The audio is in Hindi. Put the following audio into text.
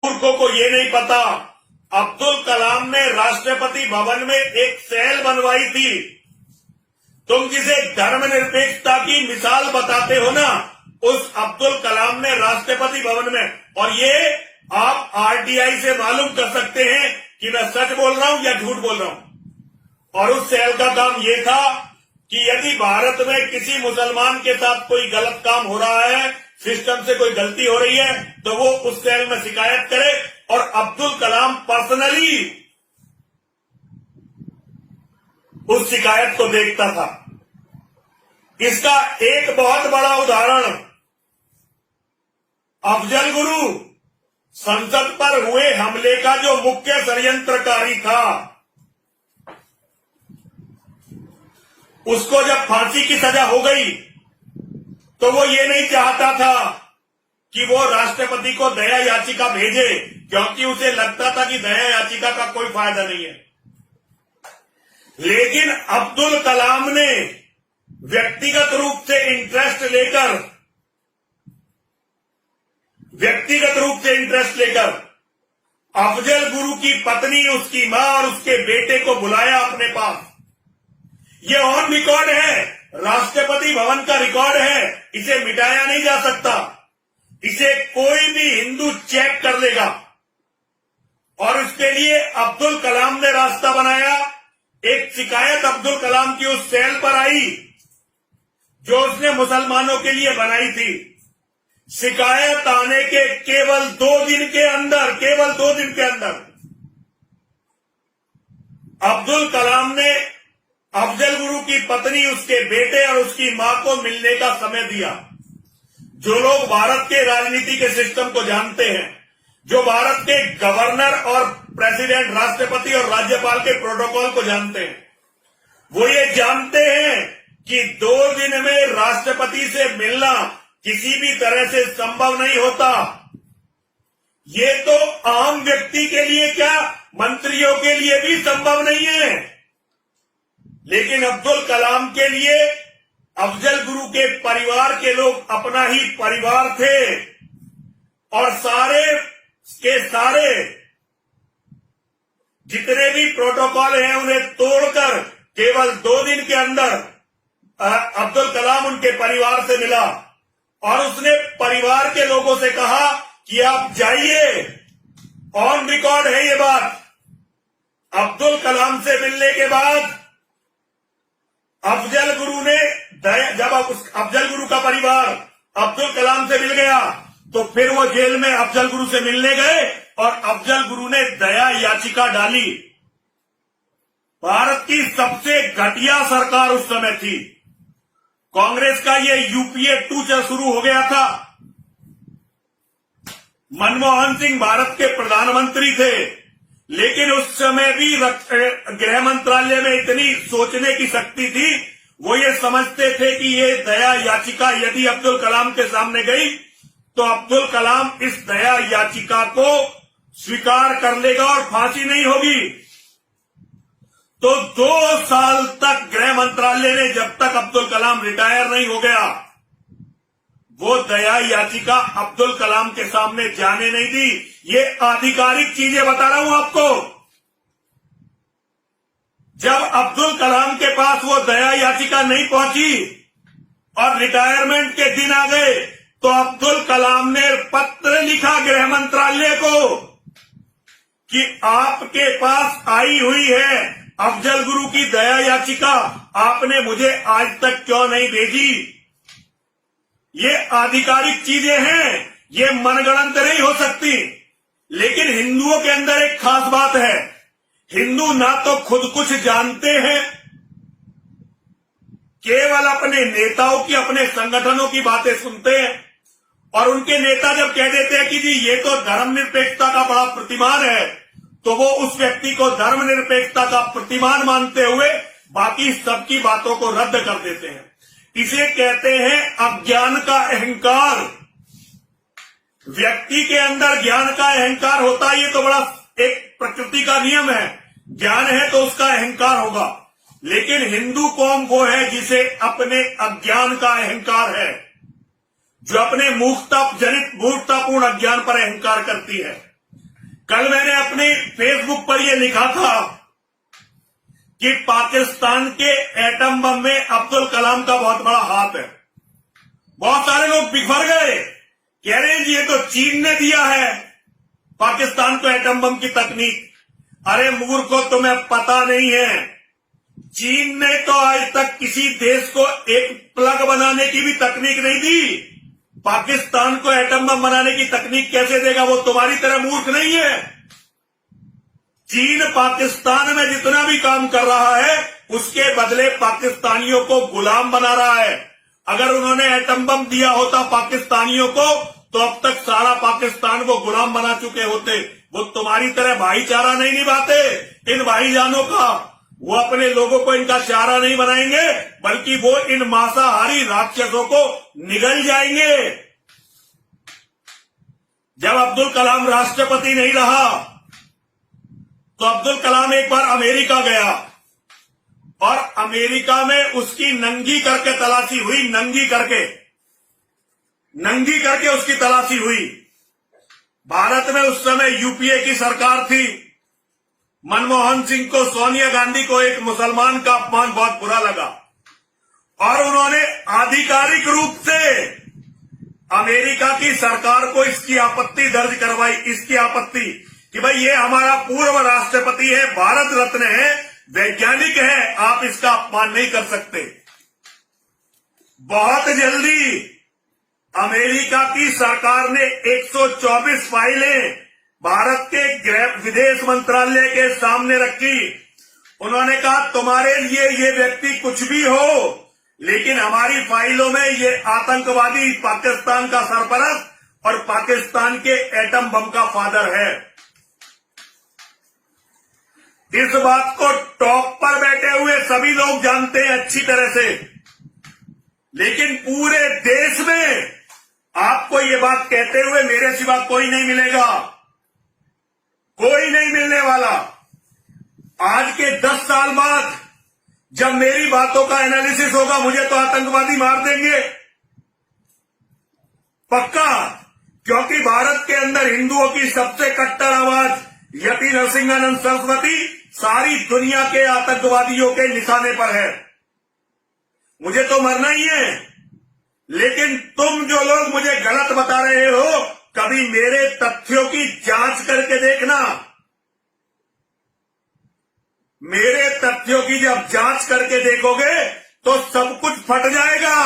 मूर्खों को ये नहीं पता, अब्दुल कलाम ने राष्ट्रपति भवन में एक सेल बनवाई थी। तुम जिसे धर्मनिरपेक्षता की मिसाल बताते हो ना, उस अब्दुल कलाम ने राष्ट्रपति भवन में, और ये आप आरटीआई से मालूम कर सकते हैं कि मैं सच बोल रहा हूं या झूठ बोल रहा हूं। और उस सेल का काम ये था कि यदि भारत में किसी मुसलमान के साथ कोई गलत काम हो रहा है, सिस्टम से कोई गलती हो रही है, तो वो उस सेल में शिकायत करे, और अब्दुल कलाम पर्सनली उस शिकायत को देखता था। इसका एक बहुत बड़ा उदाहरण अफजल गुरु संसद पर हुए हमले का जो मुख्य षड्यंत्रकारी था, उसको जब फांसी की सजा हो गई तो वो ये नहीं चाहता था कि वो राष्ट्रपति को दया याचिका भेजे, क्योंकि उसे लगता था कि दया याचिका का कोई फायदा नहीं है। लेकिन अब्दुल कलाम ने व्यक्तिगत रूप से इंटरेस्ट लेकर अफजल गुरु की पत्नी, उसकी मां और उसके बेटे को बुलाया अपने पास। ये ऑन रिकॉर्ड है, राष्ट्रपति भवन का रिकॉर्ड है, इसे मिटाया नहीं जा सकता। इसे कोई भी हिंदू चेक कर लेगा। और इसके लिए अब्दुल कलाम ने रास्ता बनाया। एक शिकायत अब्दुल कलाम की उस सेल पर आई जो उसने मुसलमानों के लिए बनाई थी। शिकायत आने के केवल 2 दिन के अंदर अब्दुल कलाम ने अफजल गुरु की पत्नी, उसके बेटे और उसकी मां को मिलने का समय दिया। जो लोग भारत के राजनीति के सिस्टम को जानते हैं, जो भारत के गवर्नर और प्रेसिडेंट, राष्ट्रपति और राज्यपाल के प्रोटोकॉल को जानते हैं, वो ये जानते हैं कि 2 दिन में राष्ट्रपति से मिलना किसी भी तरह से संभव नहीं होता। ये तो आम व्यक्ति के लिए क्या, मंत्रियों के लिए भी संभव नहीं है। लेकिन अब्दुल कलाम के लिए अफजल गुरु के परिवार के लोग अपना ही परिवार थे, और सारे के सारे जितने भी प्रोटोकॉल हैं उन्हें तोड़कर केवल 2 दिन के अंदर अब्दुल कलाम उनके परिवार से मिला, और उसने परिवार के लोगों से कहा कि आप जाइए। ऑन रिकॉर्ड है ये बात। अब्दुल कलाम से मिलने के बाद अफजल गुरु ने जब अफजल गुरु का परिवार अब्दुल कलाम से मिल गया, तो फिर वो जेल में अफजल गुरु से मिलने गए और अफजल गुरु ने दया याचिका डाली। भारत की सबसे घटिया सरकार उस समय थी। कांग्रेस का ये यूपीए 2 शुरू हो गया था। मनमोहन सिंह भारत के प्रधानमंत्री थे, लेकिन उस समय भी गृह मंत्रालय में इतनी सोचने की शक्ति थी, वो ये समझते थे कि ये दया याचिका यदि अब्दुल कलाम के सामने गई तो अब्दुल कलाम इस दया याचिका को स्वीकार कर लेगा और फांसी नहीं होगी। तो 2 साल तक गृह मंत्रालय ने, जब तक अब्दुल कलाम रिटायर नहीं हो गया, वो दया याचिका अब्दुल कलाम के सामने जाने नहीं दी। ये आधिकारिक चीजें बता रहा हूं आपको। जब अब्दुल कलाम के पास वो दया याचिका नहीं पहुंची और रिटायरमेंट के दिन आ गए, तो अब्दुल कलाम ने पत्र लिखा गृह मंत्रालय को कि आपके पास आई हुई है अफजल गुरु की दया याचिका, आपने मुझे आज तक क्यों नहीं भेजी। ये आधिकारिक चीजें हैं, ये मनगढ़ंत नहीं हो सकती। लेकिन हिंदुओं के अंदर एक खास बात है, हिंदू ना तो खुद कुछ जानते हैं, केवल अपने नेताओं की, अपने संगठनों की बातें सुनते हैं, और उनके नेता जब कह देते हैं कि जी ये तो धर्मनिरपेक्षता का बड़ा प्रतिमान है, तो वो उस व्यक्ति को धर्मनिरपेक्षता का प्रतिमान मानते हुए बाकी सबकी बातों को रद्द कर देते हैं। इसे कहते हैं अज्ञान का अहंकार। व्यक्ति के अंदर ज्ञान का अहंकार होता है, ये तो बड़ा एक प्रकृति का नियम है। ज्ञान है तो उसका अहंकार होगा। लेकिन हिंदू कौम वो है जिसे अपने अज्ञान का अहंकार है, जो अपने मूर्खतापूर्ण अज्ञान पर अहंकार करती है। कल मैंने अपने फेसबुक पर यह लिखा था कि पाकिस्तान के एटम बम में अब्दुल कलाम का बहुत बड़ा हाथ है। बहुत सारे लोग बिखर गए, कह रहे हैं जी ये तो चीन ने दिया है पाकिस्तान को एटम बम की तकनीक। अरे मूर्खों, तुम्हें पता नहीं है, चीन ने तो आज तक किसी देश को एक प्लग बनाने की भी तकनीक नहीं दी। पाकिस्तान को एटम बम बनाने की तकनीक कैसे देगा? वो तुम्हारी तरह मूर्ख नहीं है। चीन पाकिस्तान में जितना भी काम कर रहा है उसके बदले पाकिस्तानियों को गुलाम बना रहा है। अगर उन्होंने एटम बम दिया होता पाकिस्तानियों को तो अब तक सारा पाकिस्तान को गुलाम बना चुके होते। वो तुम्हारी तरह भाईचारा नहीं निभाते इन भाईजानों का। वो अपने लोगों को इनका चारा नहीं बनाएंगे, बल्कि वो इन मांसाहारी राक्षसों को निगल जाएंगे। जब अब्दुल कलाम राष्ट्रपति नहीं रहा तो अब्दुल कलाम एक बार अमेरिका गया और अमेरिका में उसकी नंगी करके तलाशी हुई। नंगी करके उसकी तलाशी हुई। भारत में उस समय यूपीए की सरकार थी। मनमोहन सिंह को, सोनिया गांधी को एक मुसलमान का अपमान बहुत बुरा लगा और उन्होंने आधिकारिक रूप से अमेरिका की सरकार को इसकी आपत्ति दर्ज करवाई। इसकी आपत्ति कि भाई ये हमारा पूर्व राष्ट्रपति है, भारत रत्न है, वैज्ञानिक है, आप इसका अपमान नहीं कर सकते। बहुत जल्दी अमेरिका की सरकार ने 124 फाइलें भारत के विदेश मंत्रालय के सामने रखी। उन्होंने कहा तुम्हारे लिए ये व्यक्ति कुछ भी हो, लेकिन हमारी फाइलों में ये आतंकवादी पाकिस्तान का सरपरस्त और पाकिस्तान के एटम बम का फादर है। इस बात को टॉप पर बैठे हुए सभी लोग जानते हैं अच्छी तरह से, लेकिन पूरे देश में आपको ये बात कहते हुए मेरे सिवा कोई नहीं मिलेगा, कोई नहीं मिलने वाला। आज के 10 साल बाद जब मेरी बातों का एनालिसिस होगा, मुझे तो आतंकवादी मार देंगे पक्का, क्योंकि भारत के अंदर हिंदुओं की सबसे कट्टर आवाज यति नरसिंहानंद सरस्वती सारी दुनिया के आतंकवादियों के निशाने पर है। मुझे तो मरना ही है, लेकिन तुम जो लोग मुझे गलत बता रहे हो, कभी मेरे तथ्यों की जांच करके देखना। मेरे तथ्यों की जब जांच करके देखोगे तो सब कुछ फट जाएगा।